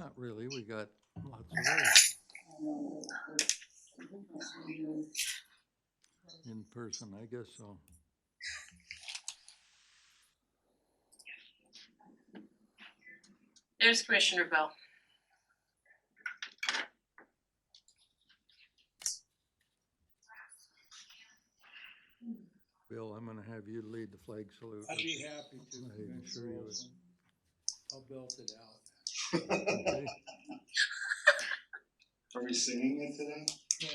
Not really, we got lots of others in person, I guess so. There's Commissioner Bell. Bill, I'm gonna have you lead the flag salute. I'd be happy to. I'm sure you would. I'll belt it out. Okay. Are we singing it today? No,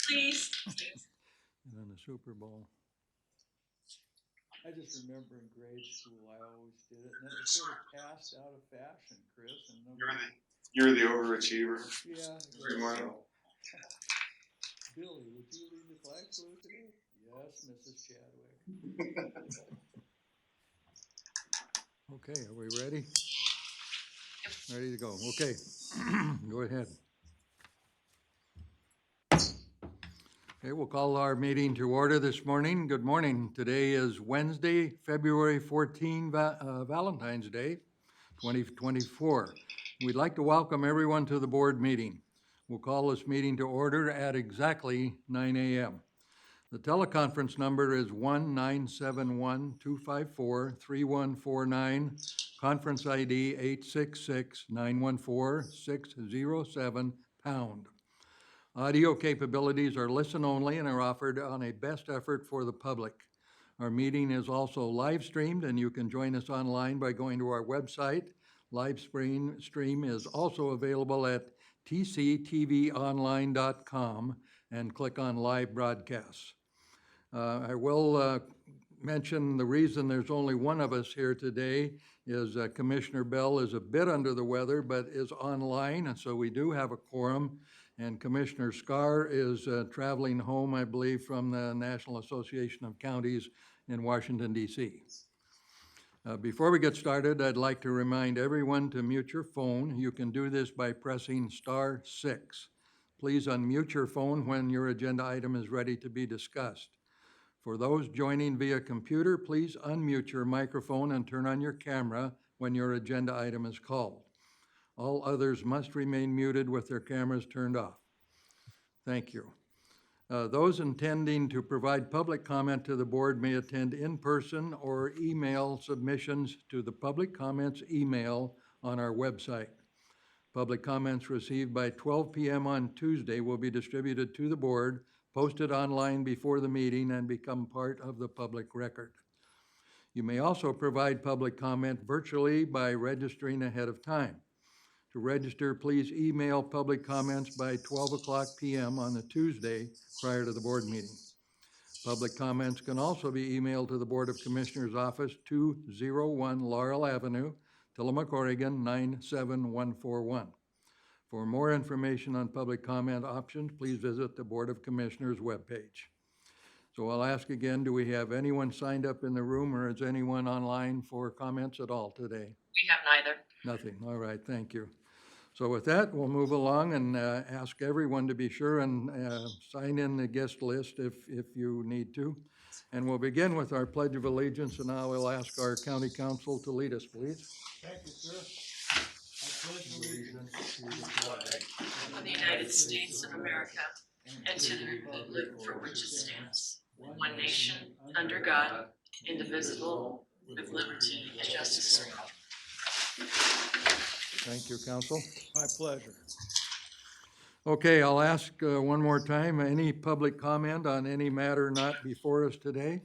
Please. And then the Super Bowl. I just remember in grade school, I always did it, and then it sort of passed out of fashion, Chris, and nobody. You're the overachiever. Yeah. Good morning. Billy, would you lead the flag salute today? Yes, Mrs. Chadwick. Okay, are we ready? Ready to go. Okay, go ahead. Okay, we'll call our meeting to order this morning. Good morning. Today is Wednesday, February 14, Valentine's Day, 2024. We'd like to welcome everyone to the board meeting. We'll call this meeting to order at exactly 9 a.m. The teleconference number is 1-971-254-3149, conference ID 866-914-607#. Audio capabilities are listen only and are offered on a best effort for the public. Our meeting is also live streamed, and you can join us online by going to our website. Live stream is also available at tctvonline.com and click on live broadcasts. I will mention the reason there's only one of us here today is Commissioner Bell is a bit under the weather, but is online, and so we do have a quorum. And Commissioner Scar is traveling home, I believe, from the National Association of Counties in Washington, D.C. Before we get started, I'd like to remind everyone to mute your phone. You can do this by pressing *6. Please unmute your phone when your agenda item is ready to be discussed. For those joining via computer, please unmute your microphone and turn on your camera when your agenda item is called. All others must remain muted with their cameras turned off. Thank you. Those intending to provide public comment to the board may attend in person or email submissions to the public comments email on our website. Public comments received by 12 p.m. on Tuesday will be distributed to the board, posted online before the meeting, and become part of the public record. You may also provide public comment virtually by registering ahead of time. To register, please email public comments by 12 o'clock p.m. on the Tuesday prior to the board meeting. Public comments can also be emailed to the Board of Commissioners Office, 201 Laurel Avenue, Tillamook, Oregon, 97141. For more information on public comment options, please visit the Board of Commissioners webpage. So I'll ask again, do we have anyone signed up in the room, or is anyone online for comments at all today? We have neither. Nothing. All right, thank you. So with that, we'll move along and ask everyone to be sure and sign in the guest list if you need to. And we'll begin with our Pledge of Allegiance, and I will ask our County Council to lead us, please. Thank you, sir. I pledge allegiance to the flag Of the United States of America and to the republic for which it stands, one nation, under God, indivisible, with liberty and justice for all. Thank you, Council. My pleasure. Okay, I'll ask one more time, any public comment on any matter not before us today?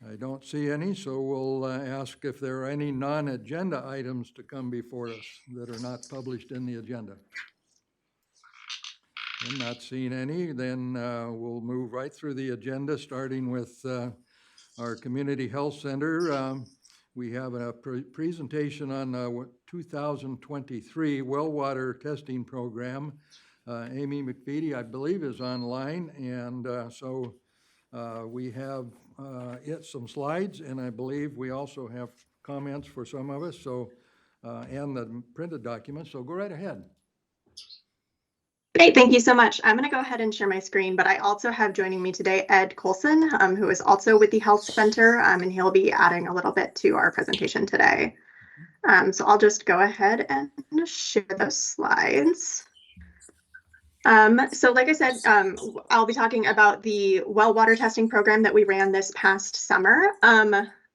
I don't see any, so we'll ask if there are any non-agenda items to come before us that are not published in the agenda. I'm not seeing any, then we'll move right through the agenda, starting with our Community Health Center. We have a presentation on 2023 well water testing program. Amy McVitie, I believe, is online, and so we have some slides, and I believe we also have comments for some of us, so and the printed documents, so go right ahead. Great, thank you so much. I'm going to go ahead and share my screen, but I also have joining me today Ed Colson, who is also with the Health Center, and he'll be adding a little bit to our presentation today. So I'll just go ahead and share those slides. So like I said, I'll be talking about the well water testing program that we ran this past summer.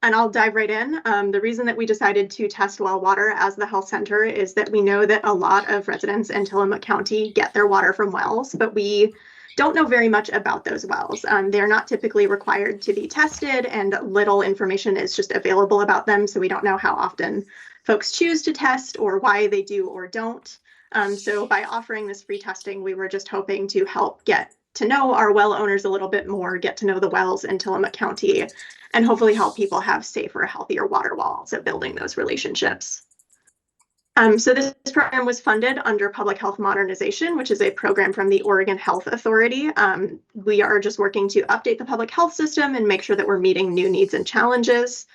And I'll dive right in. The reason that we decided to test well water as the health center is that we know that a lot of residents in Tillamook County get their water from wells, but we don't know very much about those wells. They're not typically required to be tested, and little information is just available about them. So we don't know how often folks choose to test or why they do or don't. So by offering this free testing, we were just hoping to help get to know our well owners a little bit more, get to know the wells in Tillamook County, and hopefully help people have safer, healthier water while also building those relationships. So this program was funded under Public Health Modernization, which is a program from the Oregon Health Authority. We are just working to update the public health system and make sure that we're meeting new needs and challenges.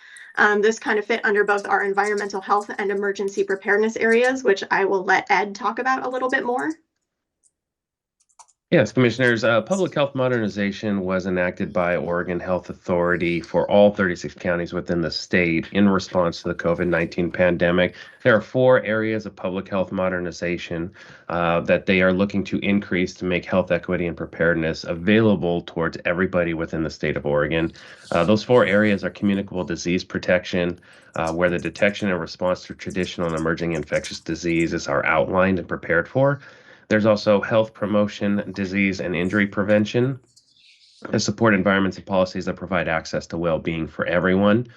This kind of fit under both our environmental health and emergency preparedness areas, which I will let Ed talk about a little bit more. Yes, Commissioners, Public Health Modernization was enacted by Oregon Health Authority for all 36 counties within the state in response to the COVID-19 pandemic. There are 4 areas of public health modernization that they are looking to increase to make health equity and preparedness available towards everybody within the state of Oregon. Those 4 areas are communicable disease protection, where the detection and response to traditional and emerging infectious diseases are outlined and prepared for. There's also health promotion, disease and injury prevention, to support environments and policies that provide access to well-being for everyone.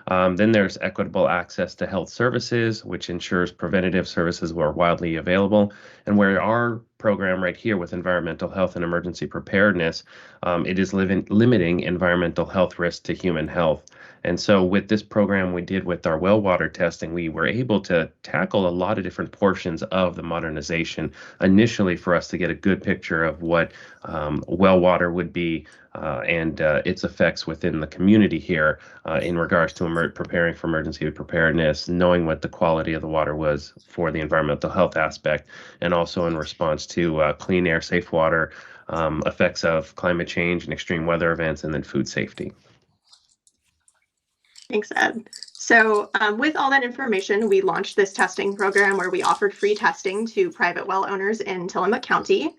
Then there's equitable access to health services, which ensures preventative services are widely available. And where our program right here with environmental health and emergency preparedness, it is limiting environmental health risk to human health. And so with this program we did with our well water testing, we were able to tackle a lot of different portions of the modernization initially for us to get a good picture of what well water would be and its effects within the community here in regards to preparing for emergency preparedness, knowing what the quality of the water was for the environmental health aspect, and also in response to clean air, safe water, effects of climate change and extreme weather events, and then food safety. Thanks, Ed. So with all that information, we launched this testing program where we offered free testing to private well owners in Tillamook County.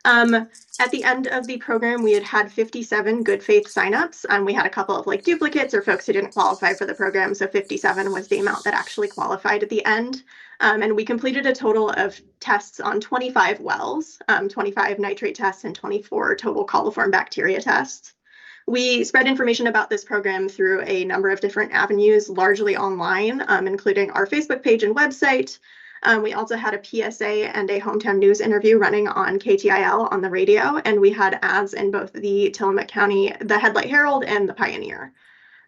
At the end of the program, we had 57 good faith signups. We had a couple of like duplicates or folks who didn't qualify for the program. So 57 was the amount that actually qualified at the end. And we completed a total of tests on 25 wells, 25 nitrate tests and 24 total coliform bacteria tests. We spread information about this program through a number of different avenues, largely online, including our Facebook page and website. We also had a PSA and a hometown news interview running on KTIL on the radio, and we had ads in both the Tillamook County, the Headlight Herald, and the Pioneer.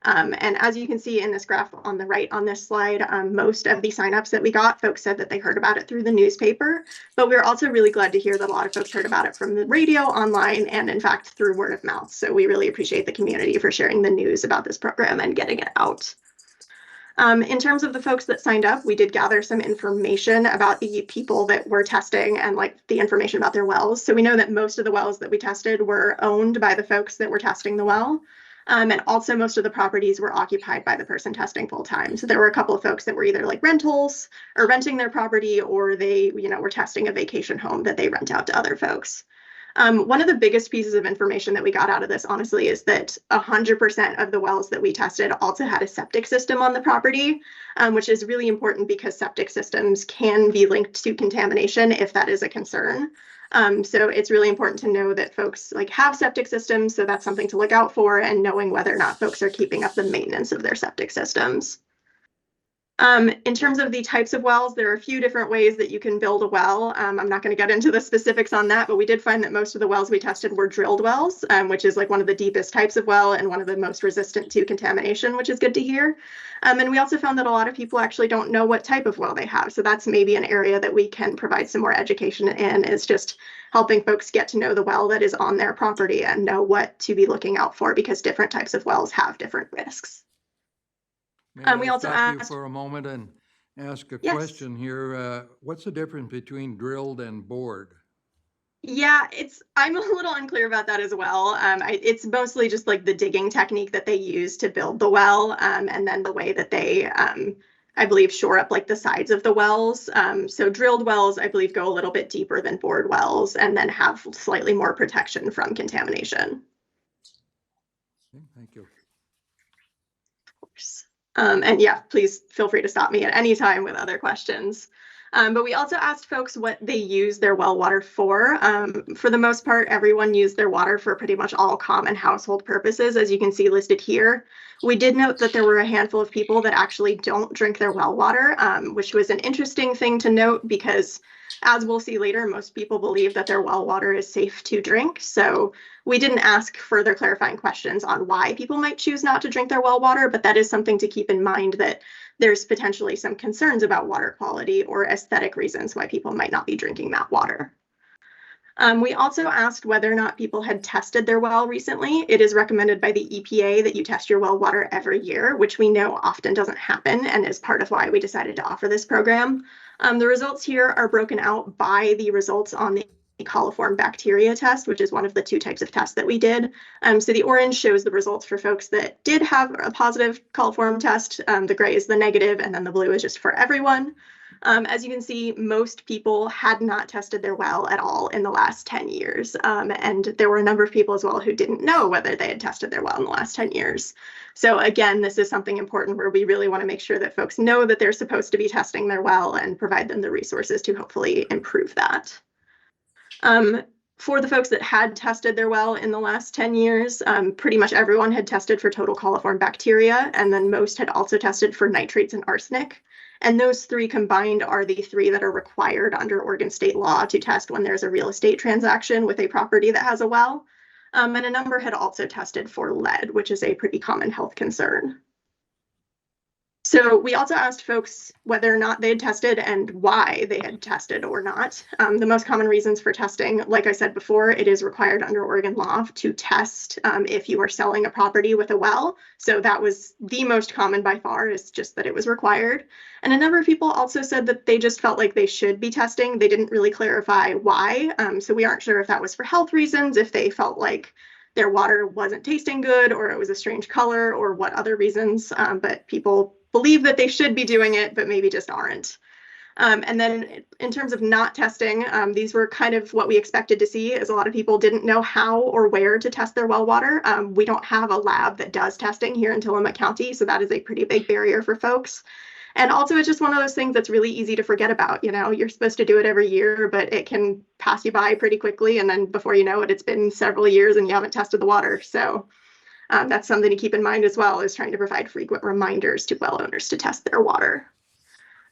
And as you can see in this graph on the right on this slide, most of the signups that we got, folks said that they heard about it through the newspaper, but we were also really glad to hear that a lot of folks heard about it from the radio, online, and in fact through word of mouth. So we really appreciate the community for sharing the news about this program and getting it out. In terms of the folks that signed up, we did gather some information about the people that were testing and like the information about their wells. So we know that most of the wells that we tested were owned by the folks that were testing the well. And also most of the properties were occupied by the person testing full time. So there were a couple of folks that were either like rentals or renting their property, or they, were testing a vacation home that they rent out to other folks. One of the biggest pieces of information that we got out of this, honestly, is that 100% of the wells that we tested also had a septic system on the property, which is really important because septic systems can be linked to contamination if that is a concern. So it's really important to know that folks have septic systems, so that's something to look out for, and knowing whether or not folks are keeping up the maintenance of their septic systems. In terms of the types of wells, there are a few different ways that you can build a well. I'm not going to get into the specifics on that, but we did find that most of the wells we tested were drilled wells, which is one of the deepest types of well and one of the most resistant to contamination, which is good to hear. And we also found that a lot of people actually don't know what type of well they have. So that's maybe an area that we can provide some more education in, is just helping folks get to know the well that is on their property and know what to be looking out for, because different types of wells have different risks. We also stop you asked for a moment and ask a Yes. question here. What's the difference between drilled and bored? Yeah, I'm a little unclear about that as well. It's mostly just the digging technique that they use to build the well, and then the way that they, I believe, shore up like the sides of the wells. So drilled wells, I believe, go a little bit deeper than bored wells and then have slightly more protection from contamination. Okay, thank you. And yeah, please feel free to stop me at any time with other questions. But we also asked folks what they use their well water for. For the most part, everyone used their water for pretty much all common household purposes, as you can see listed here. We did note that there were a handful of people that actually don't drink their well water, which was an interesting thing to note because, as we'll see later, most people believe that their well water is safe to drink. So we didn't ask further clarifying questions on why people might choose not to drink their well water, but that is something to keep in mind, that there's potentially some concerns about water quality or aesthetic reasons why people might not be drinking that water. We also asked whether or not people had tested their well recently. It is recommended by the EPA that you test your well water every year, which we know often doesn't happen and is part of why we decided to offer this program. The results here are broken out by the results on the coliform bacteria test, which is one of the 2 types of tests that we did. So the orange shows the results for folks that did have a positive coliform test. The gray is the negative, and then the blue is just for everyone. As you can see, most people had not tested their well at all in the last 10 years. And there were a number of people as well who didn't know whether they had tested their well in the last 10 years. So again, this is something important where we really want to make sure that folks know that they're supposed to be testing their well and provide them the resources to hopefully improve that. For the folks that had tested their well in the last 10 years, pretty much everyone had tested for total coliform bacteria, and then most had also tested for nitrates and arsenic. And those 3 combined are the 3 that are required under Oregon state law to test when there's a real estate transaction with a property that has a well. And a number had also tested for lead, which is a pretty common health concern. So we also asked folks whether or not they had tested and why they had tested or not. The most common reasons for testing, like I said before, it is required under Oregon law to test if you are selling a property with a well. So that was the most common by far, is just that it was required. And a number of people also said that they just felt like they should be testing. They didn't really clarify why. So we aren't sure if that was for health reasons, if they felt like their water wasn't tasting good or it was a strange color or what other reasons, but people believe that they should be doing it, but maybe just aren't. And then in terms of not testing, these were kind of what we expected to see, as a lot of people didn't know how or where to test their well water. We don't have a lab that does testing here in Tillamook County, so that is a pretty big barrier for folks. And also, it's just one of those things that's really easy to forget about. You know, you're supposed to do it every year, but it can pass you by pretty quickly. And then before you know it, it's been several years and you haven't tested the water. So that's something to keep in mind as well, is trying to provide frequent reminders to well owners to test their water.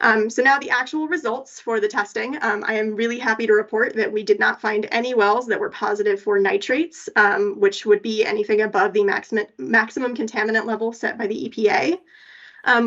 So now the actual results for the testing. I am really happy to report that we did not find any wells that were positive for nitrates, which would be anything above the maximum contaminant level set by the EPA.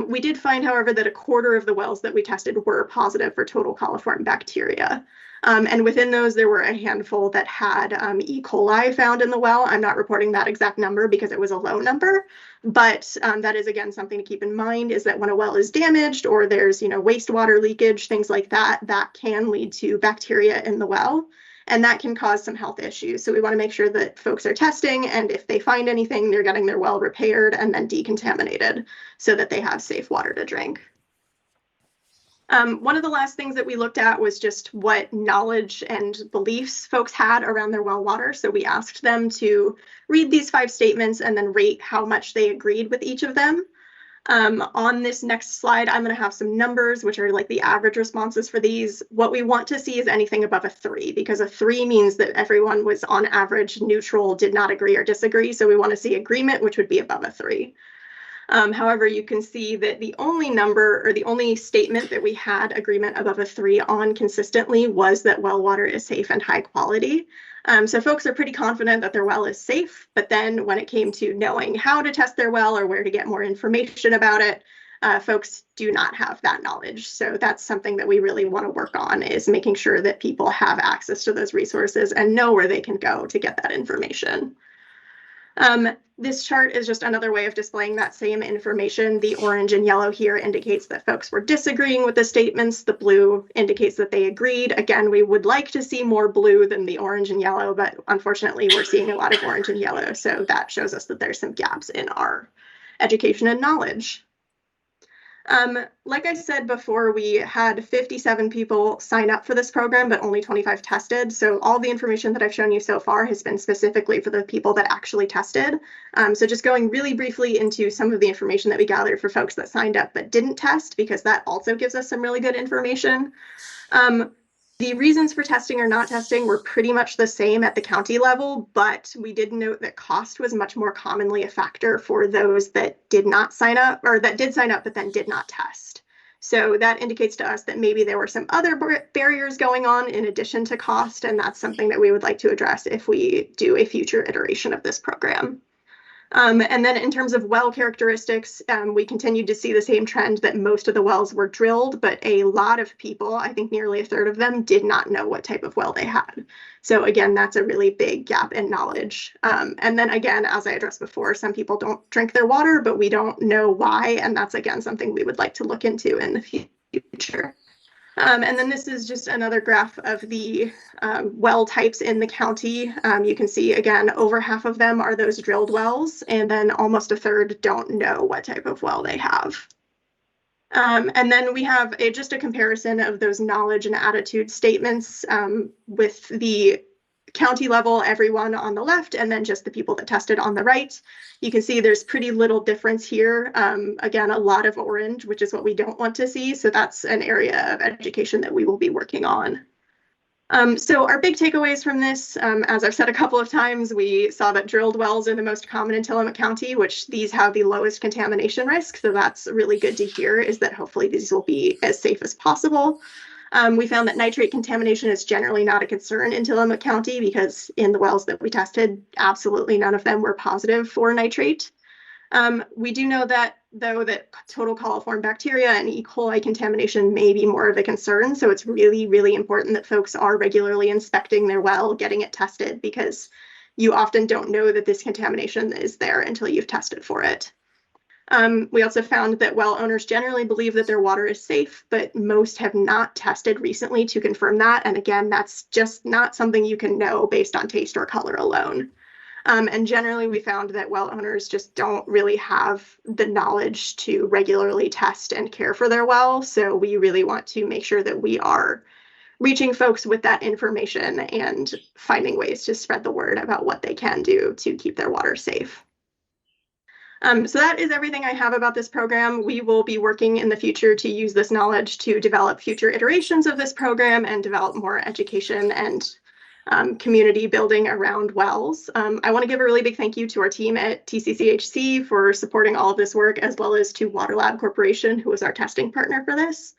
We did find, however, that a quarter of the wells that we tested were positive for total coliform bacteria. And within those, there were a handful that had E. coli found in the well. I'm not reporting that exact number because it was a low number, but that is, again, something to keep in mind, is that when a well is damaged or there's, wastewater leakage, things like that, that can lead to bacteria in the well, and that can cause some health issues. So we want to make sure that folks are testing, and if they find anything, they're getting their well repaired and then decontaminated so that they have safe water to drink. One of the last things that we looked at was just what knowledge and beliefs folks had around their well water. So we asked them to read these 5 statements and then rate how much they agreed with each of them. On this next slide, I'm going to have some numbers, which are like the average responses for these. What we want to see is anything above a 3, because a 3 means that everyone was on average neutral, did not agree or disagree. So we want to see agreement, which would be above a 3. However, you can see that the only number, or the only statement that we had agreement above a 3 on consistently was that well water is safe and high quality. So folks are pretty confident that their well is safe, but then when it came to knowing how to test their well or where to get more information about it, folks do not have that knowledge. So that's something that we really want to work on, is making sure that people have access to those resources and know where they can go to get that information. This chart is just another way of displaying that same information. The orange and yellow here indicates that folks were disagreeing with the statements. The blue indicates that they agreed. Again, we would like to see more blue than the orange and yellow, but unfortunately we're seeing a lot of orange and yellow. So that shows us that there's some gaps in our education and knowledge. Like I said before, we had 57 people sign up for this program, but only 25 tested. So all the information that I've shown you so far has been specifically for the people that actually tested. So just going really briefly into some of the information that we gathered for folks that signed up but didn't test, because that also gives us some really good information. The reasons for testing or not testing were pretty much the same at the county level, but we did note that cost was much more commonly a factor for those that did not sign up, or that did sign up but then did not test. So that indicates to us that maybe there were some other barriers going on in addition to cost, and that's something that we would like to address if we do a future iteration of this program. And then in terms of well characteristics, we continued to see the same trend that most of the wells were drilled, but a lot of people, I think nearly a third of them, did not know what type of well they had. So again, that's a really big gap in knowledge. And then again, as I addressed before, some people don't drink their water, but we don't know why. And that's again something we would like to look into in the future. And then this is just another graph of the well types in the county. You can see, again, over half of them are those drilled wells, and then almost a third don't know what type of well they have. And then we have just a comparison of those knowledge and attitude statements with the county level, everyone on the left, and then just the people that tested on the right. You can see there's pretty little difference here. Again, a lot of orange, which is what we don't want to see. So that's an area of education that we will be working on. So our big takeaways from this, as I've said a couple of times, we saw that drilled wells are the most common in Tillamook County, which these have the lowest contamination risk. So that's really good to hear, is that hopefully these will be as safe as possible. We found that nitrate contamination is generally not a concern in Tillamook County because in the wells that we tested, absolutely none of them were positive for nitrate. We do know that, though, that total coliform bacteria and E. coli contamination may be more of a concern. So it's really, really important that folks are regularly inspecting their well, getting it tested, because you often don't know that this contamination is there until you've tested for it. We also found that well owners generally believe that their water is safe, but most have not tested recently to confirm that. And again, that's just not something you can know based on taste or color alone. And generally, we found that well owners just don't really have the knowledge to regularly test and care for their well. So we really want to make sure that we are reaching folks with that information and finding ways to spread the word about what they can do to keep their water safe. So that is everything I have about this program. We will be working in the future to use this knowledge to develop future iterations of this program and develop more education and community building around wells. I want to give a really big thank you to our team at TCCHC for supporting all of this work, as well as to Water Lab Corporation, who was our testing partner for this.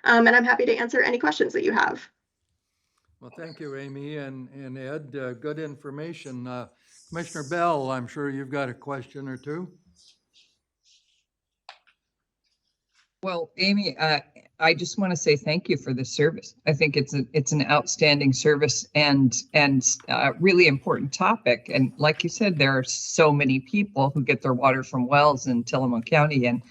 And I'm happy to answer any questions that you have. Well, thank you, Amy and Ed. Good information. Commissioner Bell, I'm sure you've got a question or two. Well, Amy, I just want to say thank you for this service. I think it's an outstanding service and really important topic. And like you said, there are so many people who get their water from wells in Tillamook County, and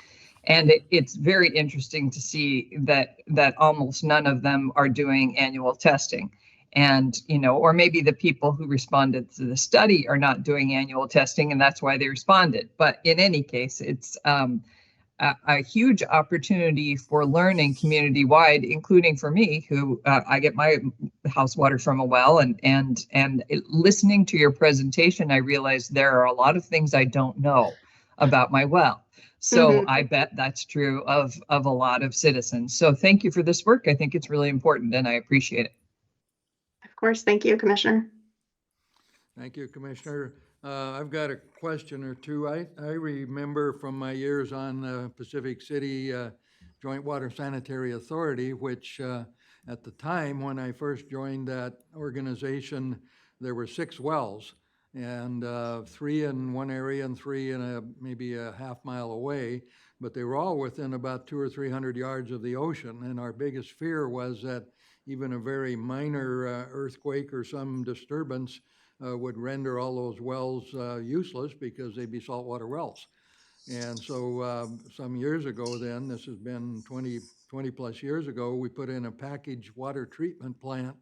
it's very interesting to see that almost none of them are doing annual testing. And, or maybe the people who responded to the study are not doing annual testing, and that's why they responded. But in any case, it's a huge opportunity for learning community-wide, including for me, who I get my house water from a well, and listening to your presentation, I realized there are a lot of things I don't know about my well. So I bet that's true of a lot of citizens. So thank you for this work. I think it's really important, and I appreciate it. Of course, thank you, Commissioner. Thank you, Commissioner. I've got a question or two. I remember from my years on the Pacific City Joint Water Sanitary Authority, which at the time when I first joined that organization, there were 6 wells, and 3 in one area and 3 in maybe a half-mile away, but they were all within about 200 or 300 yards of the ocean. And our biggest fear was that even a very minor earthquake or some disturbance would render all those wells useless because they'd be saltwater wells. And so some years ago then, this has been 20 plus years ago, we put in a packaged water treatment plant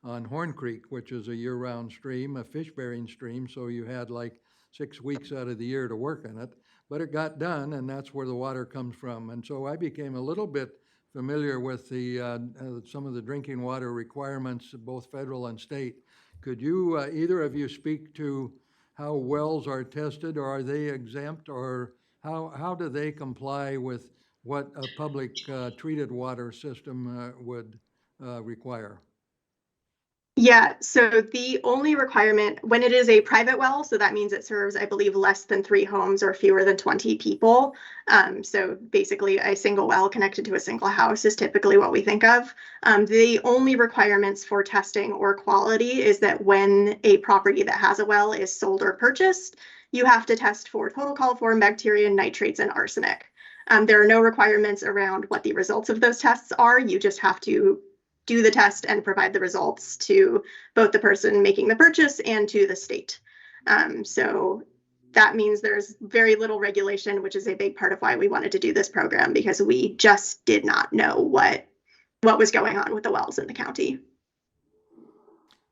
on Horn Creek, which is a year-round stream, a fish-bearing stream, so you had like 6 weeks out of the year to work in it. but it got done, and that's where the water comes from. And so I became a little bit familiar with some of the drinking water requirements, both federal and state. Could you, either of you, speak to how wells are tested, or are they exempt, or how do they comply with what a public treated water system would require? Yeah, so the only requirement when it is a private well, so that means it serves, I believe, less than 3 homes or fewer than 20 people. So basically, a single well connected to a single house is typically what we think of. The only requirements for testing or quality is that when a property that has a well is sold or purchased, you have to test for total coliform bacteria, nitrates, and arsenic. There are no requirements around what the results of those tests are. You just have to do the test and provide the results to both the person making the purchase and to the state. So that means there's very little regulation, which is a big part of why we wanted to do this program, because we just did not know what was going on with the wells in the county.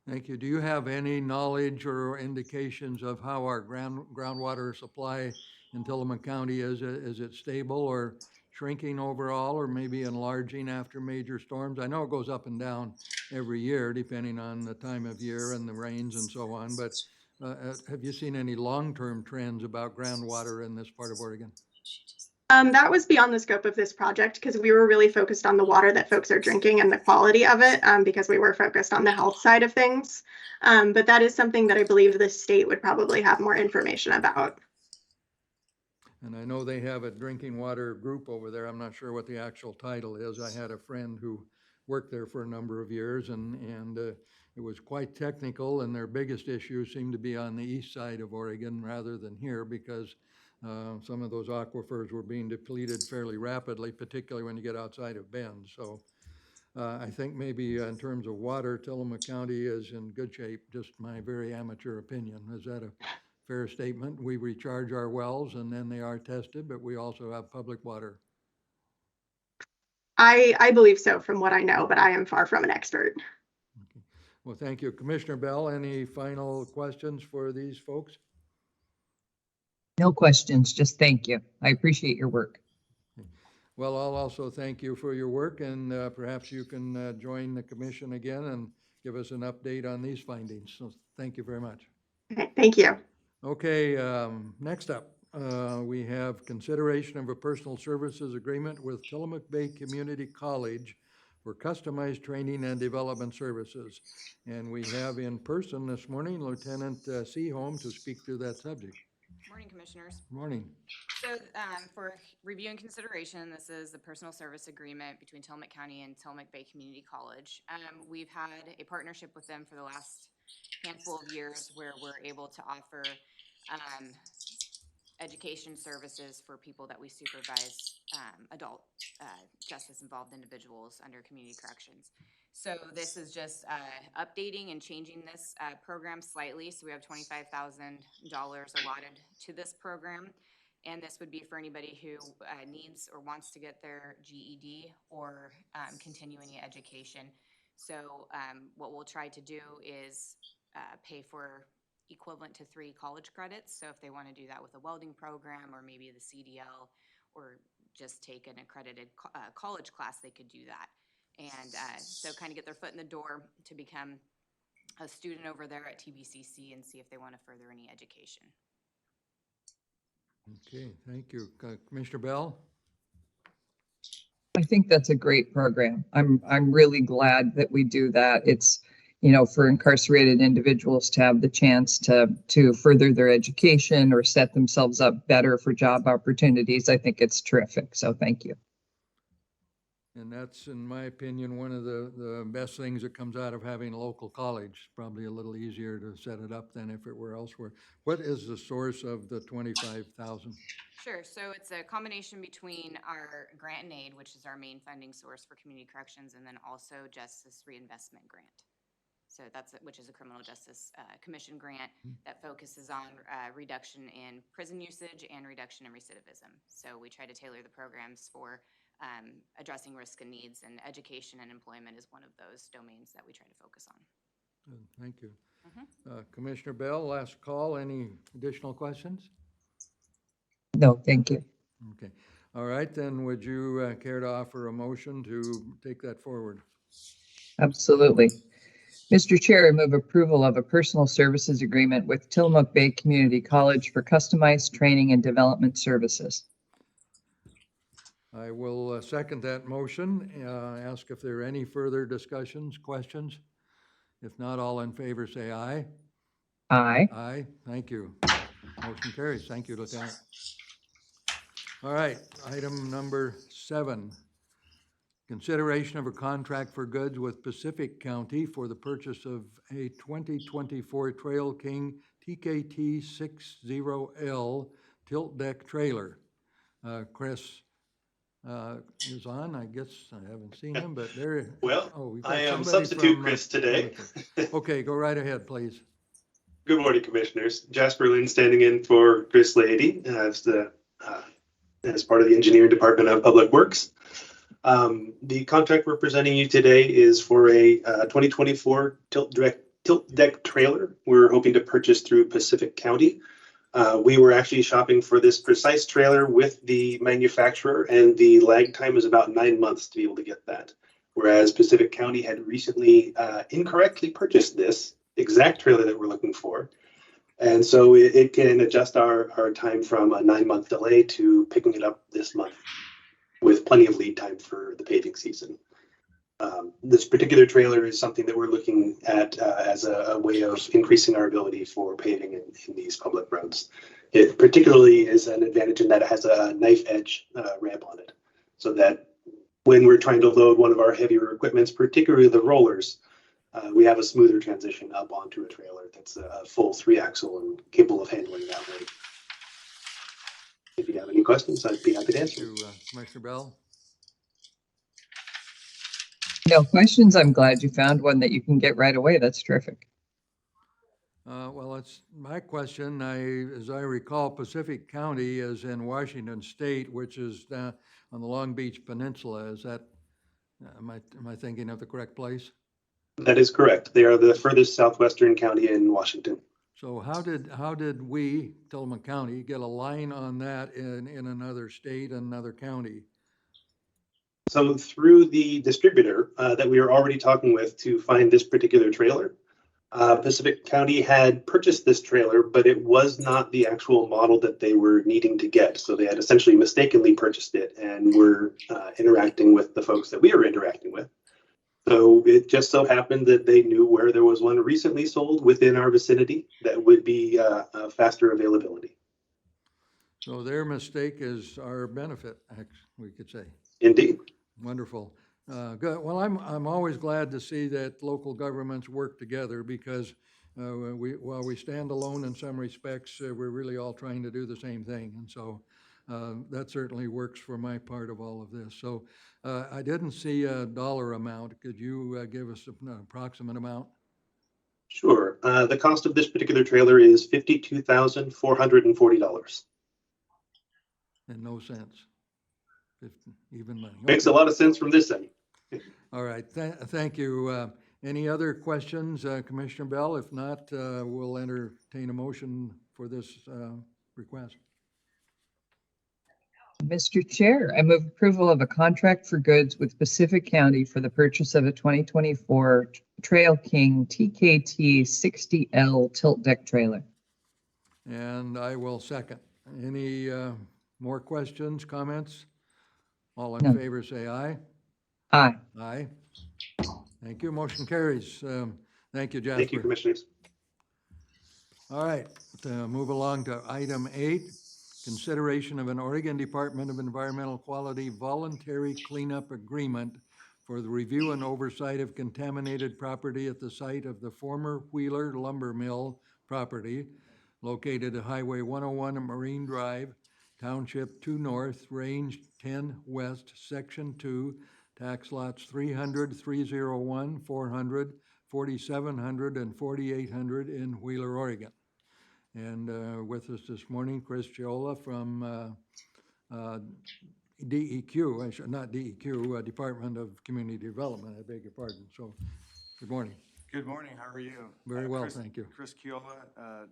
Thank you. Do you have any knowledge or indications of how our groundwater supply in Tillamook County is? Is it stable or shrinking overall, or maybe enlarging after major storms? I know it goes up and down every year depending on the time of year and the rains and so on, but have you seen any long-term trends about groundwater in this part of Oregon? That was beyond the scope of this project, because we were really focused on the water that folks are drinking and the quality of it, because we were focused on the health side of things. But that is something that I believe the state would probably have more information about. And I know they have a drinking water group over there. I'm not sure what the actual title is. I had a friend who worked there for a number of years, and it was quite technical, and their biggest issue seemed to be on the east side of Oregon rather than here, because some of those aquifers were being depleted fairly rapidly, particularly when you get outside of Bend. So I think maybe in terms of water, Tillamook County is in good shape, just my very amateur opinion. Is that a fair statement? We recharge our wells and then they are tested, but we also have public water. I believe so from what I know, but I am far from an expert. Okay. Well, thank you. Commissioner Bell, any final questions for these folks? No questions, just thank you. I appreciate your work. Well, I'll also thank you for your work, and perhaps you can join the commission again and give us an update on these findings. So thank you very much. Okay, thank you. Okay, next up, we have consideration of a personal services agreement with Tillamook Bay Community College for customized training and development services. And we have in person this morning Lieutenant Seaholm to speak to that subject. Morning, Commissioners. Morning. So for review and consideration, this is the personal service agreement between Tillamook County and Tillamook Bay Community College. We've had a partnership with them for the last handful of years where we're able to offer education services for people that we supervise, adult justice involved individuals under community corrections. So this is just updating and changing this program slightly. So we have $25,000 allotted to this program. And this would be for anybody who needs or wants to get their GED or continue any education. So what we'll try to do is pay for equivalent to 3 college credits. So if they want to do that with a welding program or maybe the CDL or just take an accredited college class, they could do that. And so kind of get their foot in the door to become a student over there at TBCC and see if they want to further any education. Okay, thank you. Commissioner Bell? I think that's a great program. I'm really glad that we do that. It's, you know, for incarcerated individuals to have the chance to further their education or set themselves up better for job opportunities. I think it's terrific. So thank you. And that's, in my opinion, one of the best things that comes out of having a local college. Probably a little easier to set it up than if it were elsewhere. What is the source of the $25,000? Sure. So it's a combination between our grant and aid, which is our main funding source for community corrections, and then also Justice Reinvestment Grant. So which is a criminal justice commission grant that focuses on reduction in prison usage and reduction in recidivism. So we try to tailor the programs for addressing risk and needs, and education and employment is one of those domains that we try to focus on. Good, thank you. Commissioner Bell, last call. Any additional questions? No, thank you. Okay. All right, then would you care to offer a motion to take that forward? Absolutely. Mr. Chair, I move approval of a personal services agreement with Tillamook Bay Community College for customized training and development services. I will second that motion. Ask if there are any further discussions, questions. If not, all in favor say aye. Aye. Aye, thank you. Motion carries. Thank you, Lieutenant. All right, item number 7. Consideration of a contract for goods with Pacific County for the purchase of a 2024 Trail King TKT 60L tilt deck trailer. Chris is on, I guess. I haven't seen him, but there. Well, oh, we've got I am somebody substitute from, Chris today. Okay, go right ahead, please. Good morning, Commissioners. Jasper Lynn standing in for Chris Lady as part of the Engineering Department of Public Works. The contract we're presenting you today is for a 2024 tilt deck trailer. We're hoping to purchase through Pacific County. We were actually shopping for this precise trailer with the manufacturer, and the lag time is about 9 months to be able to get that. Whereas Pacific County had recently incorrectly purchased this exact trailer that we're looking for. And so it can adjust our time from a 9-month delay to picking it up this month with plenty of lead time for the paving season. This particular trailer is something that we're looking at as a way of increasing our ability for paving in these public roads. It particularly is an advantage in that it has a knife edge ramp on it, so that when we're trying to load one of our heavier equipments, particularly the rollers, we have a smoother transition up onto a trailer that's a full 3-axle and capable of handling that weight. If you have any questions, I'd be happy to answer. To Commissioner Bell. No questions. I'm glad you found one that you can get right away. That's terrific. Well, it's my question. As I recall, Pacific County is in Washington State, which is on the Long Beach Peninsula. Is that, am I thinking of the correct place? That is correct. They are the furthest southwestern county in Washington. So how did we, Tillamook County, get a line on that in another state, another county? So through the distributor that we were already talking with to find this particular trailer, Pacific County had purchased this trailer, but it was not the actual model that they were needing to get. So they had essentially mistakenly purchased it and were interacting with the folks that we were interacting with. So it just so happened that they knew where there was one recently sold within our vicinity that would be a faster availability. So their mistake is our benefit, we could say. Indeed. Wonderful. Good. Well, I'm always glad to see that local governments work together, because while we stand alone in some respects, we're really all trying to do the same thing. And so that certainly works for my part of all of this. So I didn't see a dollar amount. Could you give us an approximate amount? Sure. The cost of this particular trailer is $52,440. And no cents. Even money. Makes a lot of sense from this end. All right, thank you. Any other questions, Commissioner Bell? If not, we'll entertain a motion for this request. Mr. Chair, I move approval of a contract for goods with Pacific County for the purchase of a 2024 Trail King TKT 60L tilt deck trailer. And I will second. Any more questions, comments? All in No. favor say aye. Aye. Aye. Thank you. Motion carries. Thank you, Jasper. Thank you, Commissioners. All right, to move along to item 8, consideration of an Oregon Department of Environmental Quality voluntary cleanup agreement for the review and oversight of contaminated property at the site of the former Wheeler Lumber Mill property located at Highway 101 and Marine Drive, Township 2 North, Range 10 West, Section 2, tax lots 300, 301, 400, 4700, and 4800 in Wheeler, Oregon. And with us this morning, Chris Chiola from DEQ, not DEQ, Department of Community Development, I beg your pardon. So, good morning. Good morning, how are you? Very well, thank you. Chris Chiola,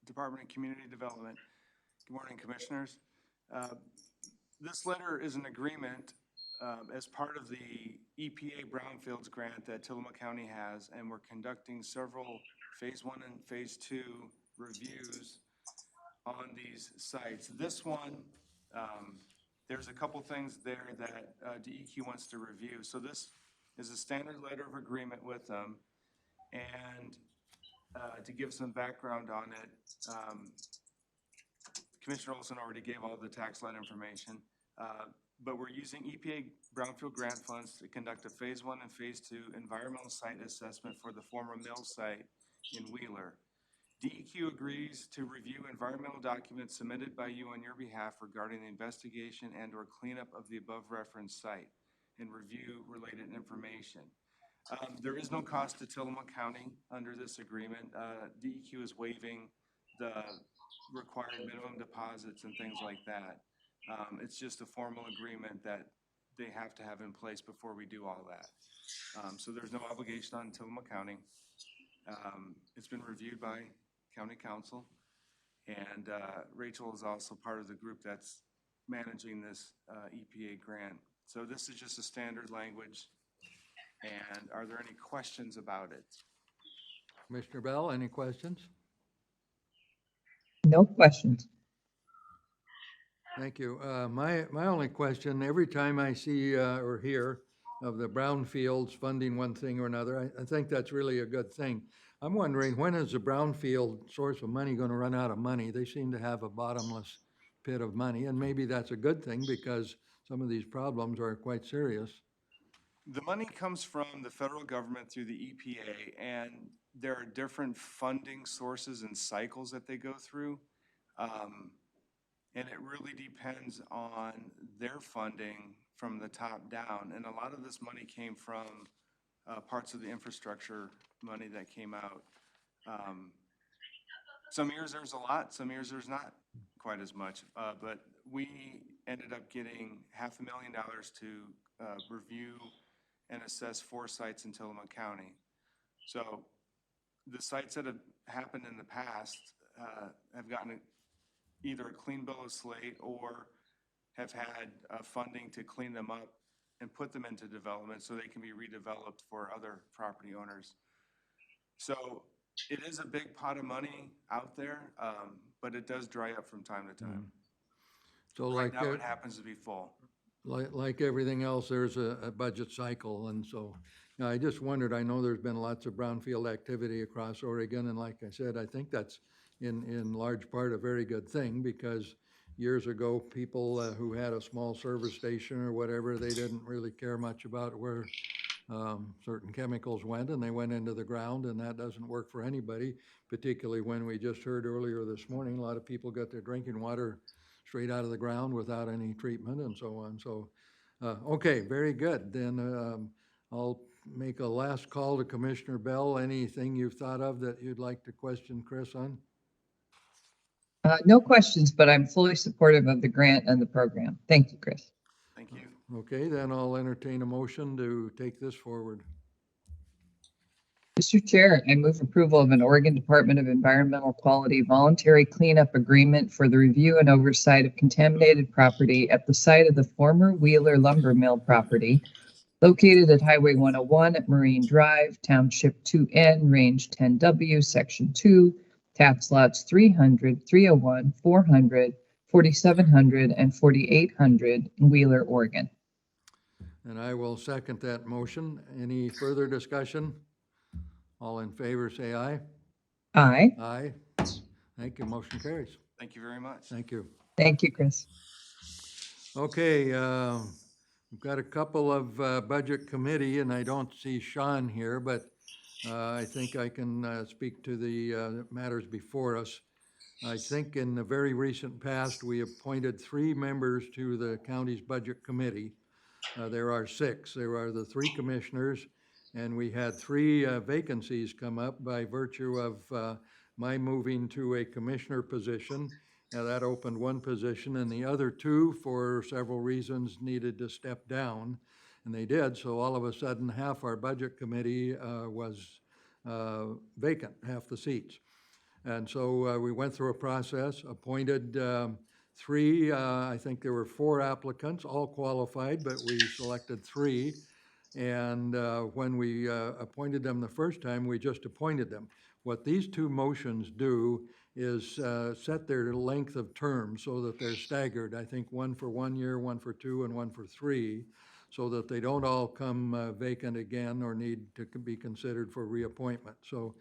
Department of Community Development. Good morning, Commissioners. This letter is an agreement as part of the EPA Brownfields grant that Tillamook County has, and we're conducting several phase 1 and phase 2 reviews on these sites. This one, there's a couple things there that DEQ wants to review. So this is a standard letter of agreement with them. And to give some background on it, Commissioner Olson already gave all the tax lot information, but we're using EPA Brownfield grant funds to conduct a phase 1 and phase 2 environmental site assessment for the former mill site in Wheeler. DEQ agrees to review environmental documents submitted by you on your behalf regarding the investigation and or cleanup of the above referenced site and review related information. There is no cost to Tillamook County under this agreement. DEQ is waiving the required minimum deposits and things like that. It's just a formal agreement that they have to have in place before we do all that. So there's no obligation on Tillamook County. It's been reviewed by County Council, and Rachel is also part of the group that's managing this EPA grant. So this is just a standard language. And are there any questions about it? Commissioner Bell, any questions? No questions. Thank you. My only question, every time I see or hear of the brownfields funding one thing or another, I think that's really a good thing. I'm wondering, when is the brownfield source of money going to run out of money? They seem to have a bottomless pit of money, and maybe that's a good thing because some of these problems are quite serious. The money comes from the federal government through the EPA, and there are different funding sources and cycles that they go through. And it really depends on their funding from the top down. And a lot of this money came from parts of the infrastructure money that came out. Some years there's a lot, some years there's not quite as much. But we ended up getting $500,000 to review and assess 4 sites in Tillamook County. So the sites that have happened in the past have gotten either a clean bill of slate or have had funding to clean them up and put them into development so they can be redeveloped for other property owners. So it is a big pot of money out there, but it does dry up from time to time. So Right like, now it happens to be full. like everything else, there's a budget cycle. And so now I just wondered, I know there's been lots of brownfield activity across Oregon. And like I said, I think that's in large part a very good thing, because years ago, people who had a small service station or whatever, they didn't really care much about where certain chemicals went, and they went into the ground, and that doesn't work for anybody, particularly when we just heard earlier this morning, a lot of people got their drinking water straight out of the ground without any treatment and so on. So, okay, very good. Then I'll make a last call to Commissioner Bell. Anything you've thought of that you'd like to question Chris on? No questions, but I'm fully supportive of the grant and the program. Thank you, Chris. Thank you. Okay, then I'll entertain a motion to take this forward. Mr. Chair, I move approval of an Oregon Department of Environmental Quality voluntary cleanup agreement for the review and oversight of contaminated property at the site of the former Wheeler Lumber Mill property located at Highway 101 at Marine Drive, Township 2N, Range 10W, Section 2, tax lots 300, 301, 400, 4700, and 4800 in Wheeler, Oregon. And I will second that motion. Any further discussion? All in favor, say aye. Aye. Aye. Thank you. Motion carries. Thank you very much. Thank you. Thank you, Chris. Okay, we've got a couple of budget committee, and I don't see Sean here, but I think I can speak to the matters before us. I think in the very recent past, we appointed 3 members to the county's budget committee. There are 6. There are the 3 commissioners, and we had 3 vacancies come up by virtue of my moving to a commissioner position. Now that opened 1 position, and the other 2, for several reasons, needed to step down, and they did. So all of a sudden, half our budget committee was vacant, half the seats. And so we went through a process, appointed Three, I think there were 4 applicants, all qualified, but we selected 3. And when we appointed them the first time, we just appointed them. What these 2 motions do is set their length of term so that they're staggered. I think one for 1 year, one for 2, and one for 3, so that they don't all come vacant again or need to be considered for reappointment. So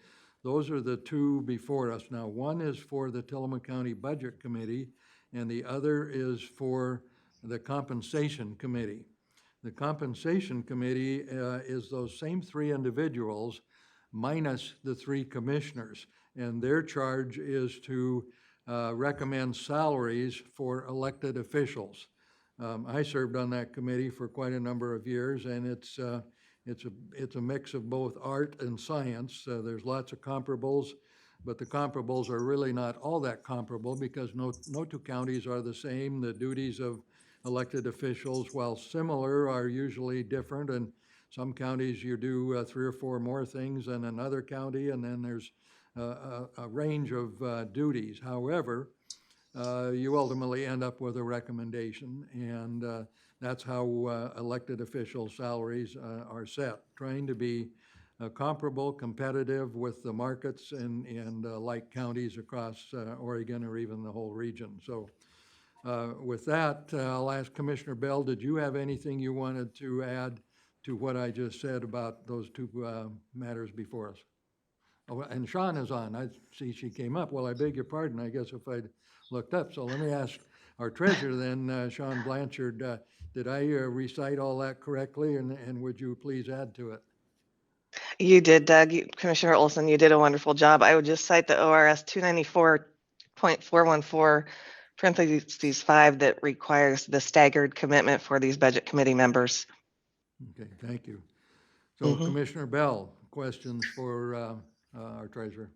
those are the 2 before us. Now, one is for the Tillamook County Budget Committee, and the other is for the Compensation Committee. The Compensation Committee is those same 3 individuals minus the 3 commissioners, and their charge is to recommend salaries for elected officials. I served on that committee for quite a number of years, and it's a mix of both art and science. There's lots of comparables, but the comparables are really not all that comparable because no 2 counties are the same. The duties of elected officials, while similar, are usually different. And some counties you do 3 or 4 more things than another county, and then there's a range of duties. However, you ultimately end up with a recommendation, and that's how elected official salaries are set, trying to be comparable, competitive with the markets and like counties across Oregon or even the whole region. So with that, I'll ask Commissioner Bell, did you have anything you wanted to add to what I just said about those 2 matters before us? Oh, and Sean is on. I see she came up. Well, I beg your pardon, I guess, if I'd looked up. So let me ask our treasurer then, Sean Blanchard, did I recite all that correctly, and would you please add to it? You did, Doug. Commissioner Olson, you did a wonderful job. I would just cite the ORS 294.414 parentheses 5 that requires the staggered commitment for these budget committee members. Okay, thank you. So Commissioner Bell, questions for our treasurer?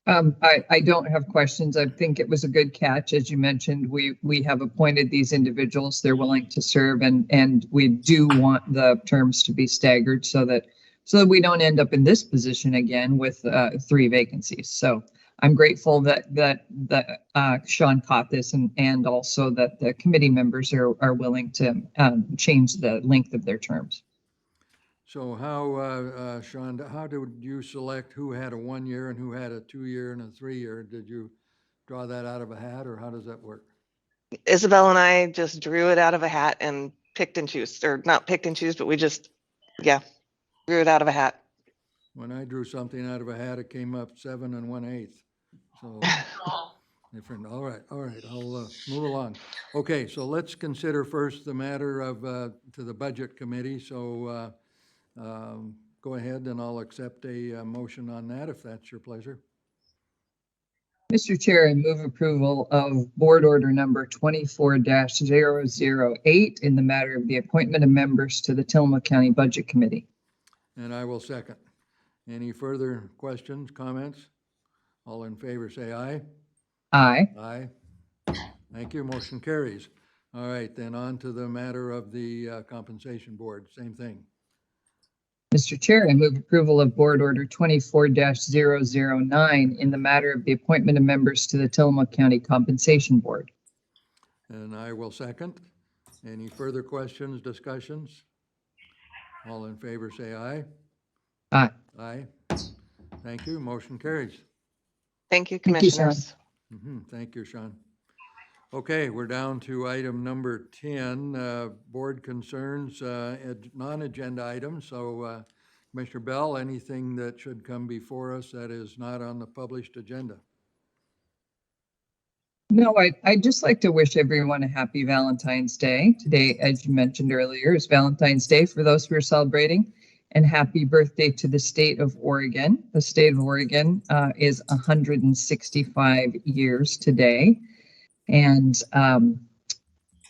I don't have questions. I think it was a good catch. As you mentioned, we have appointed these individuals. They're willing to serve, and we do want the terms to be staggered so that we don't end up in this position again with 3 vacancies. So I'm grateful that Sean caught this, and also that the committee members are willing to change the length of their terms. So how, Sean, how did you select who had a 1 year and who had a 2 year and a 3 year? Did you draw that out of a hat, or how does that work? Isabel and I just drew it out of a hat and picked and chose, or not picked and choose, but we just, drew it out of a hat. When I drew something out of a hat, it came up 7 1/8. So different. All right. I'll move along. Okay, so let's consider first the matter of to the Budget Committee. So go ahead, and I'll accept a motion on that if that's your pleasure. Mr. Chair, I move approval of Board Order Number 24-008 in the matter of the appointment of members to the Tillamook County Budget Committee. And I will second. Any further questions, comments? All in favor, say aye. Aye. Aye. Thank you. Motion carries. All right, then on to the matter of the Compensation Board. Same thing. Mr. Chair, I move approval of Board Order 24-009 in the matter of the appointment of members to the Tillamook County Compensation Board. And I will second. Any further questions, discussions? All in favor, say aye. Aye. Aye. Thank you. Motion carries. Thank you, Thank you, Sean. commissioners. Thank you, Sean. Okay, we're down to item number 10, board concerns, non-agenda items. So Commissioner Bell, anything that should come before us that is not on the published agenda? No, I'd just like to wish everyone a happy Valentine's Day. Today, as you mentioned earlier, is Valentine's Day for those who are celebrating. And happy birthday to the state of Oregon. The state of Oregon is 165 years today. And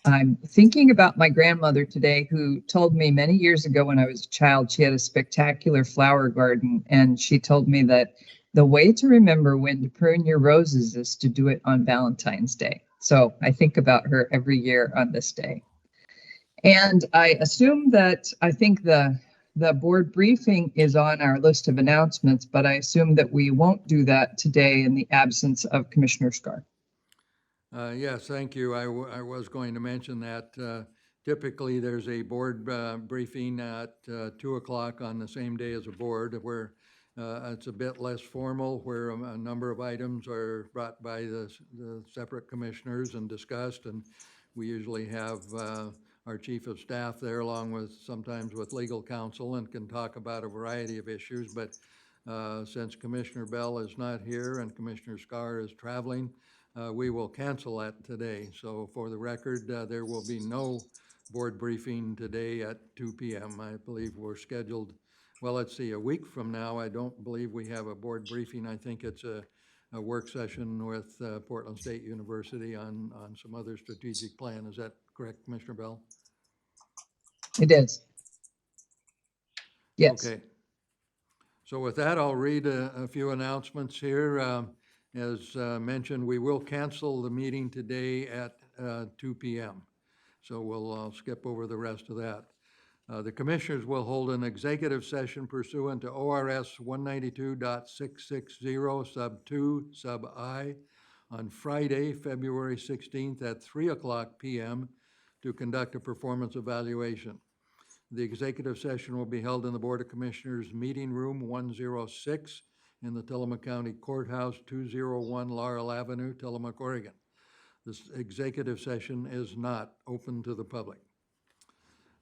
I'm thinking about my grandmother today, who told me many years ago when I was a child, she had a spectacular flower garden. And she told me that the way to remember when to prune your roses is to do it on Valentine's Day. So I think about her every year on this day. And I assume that I think the board briefing is on our list of announcements, but I assume that we won't do that today in the absence of Commissioner Scar. Yes, thank you. I was going to mention that typically there's a board briefing at 2 o'clock on the same day as a board where it's a bit less formal, where a number of items are brought by the separate commissioners and discussed. And we usually have our chief of staff there along with sometimes with legal counsel and can talk about a variety of issues. But since Commissioner Bell is not here and Commissioner Scar is traveling, we will cancel that today. So for the record, there will be no board briefing today at 2 p.m. I believe we're scheduled, well, let's see, a week from now. I don't believe we have a board briefing. I think it's a work session with Portland State University on some other strategic plan. Is that correct, Commissioner Bell? It is. Yes. Okay. So with that, I'll read a few announcements here. As mentioned, we will cancel the meeting today at 2 p.m. So we'll skip over the rest of that. The commissioners will hold an executive session pursuant to ORS 192.660 sub 2 sub I on Friday, February 16th at 3 o'clock p.m. to conduct a performance evaluation. The executive session will be held in the Board of Commissioners Meeting Room 106 in the Tillamook County Courthouse, 201 Laurel Avenue, Tillamook, Oregon. This executive session is not open to the public.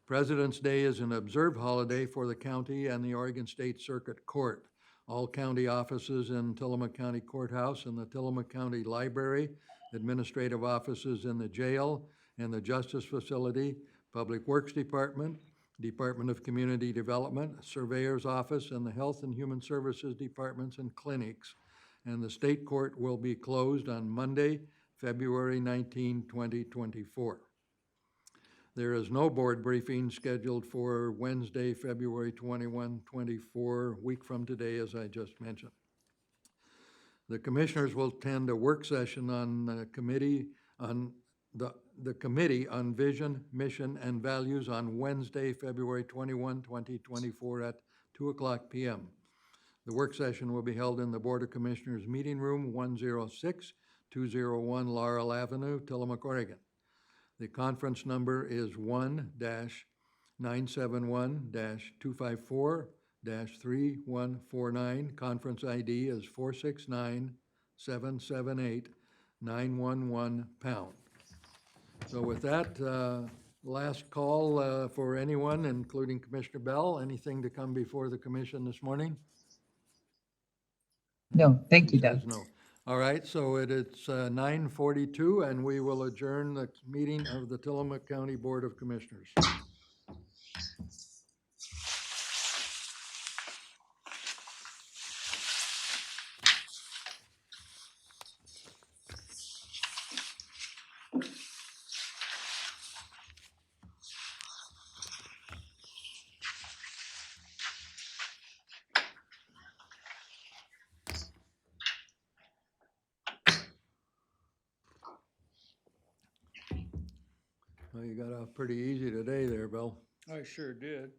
President's Day is an observed holiday for the county and the Oregon State Circuit Court. All county offices in Tillamook County Courthouse and the Tillamook County Library, administrative offices in the jail and the Justice Facility, Public Works Department, Department of Community Development, Surveyor's Office, and the Health and Human Services Departments and clinics. And the state court will be closed on Monday, February 19, 2024. There is no board briefing scheduled for Wednesday, February 21, 24, week from today, as I just mentioned. The commissioners will attend a work session on the committee on the Committee on Vision, Mission, and Values on Wednesday, February 21, 2024 at 2 o'clock p.m. The work session will be held in the Board of Commissioners Meeting Room 106, 201 Laurel Avenue, Tillamook, Oregon. The conference number is 1-971-254-3149. Conference ID is 469-778-911#. So with that, last call for anyone, including Commissioner Bell. Anything to come before the commission this morning? No, thank you, Doug. No. All right, so it's 9:42, and we will adjourn the meeting of the Tillamook County Board of Commissioners. Well, you got off pretty easy today there, Bill. I sure did.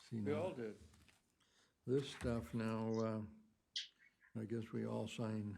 See We now, all did. this stuff now, I guess we all sign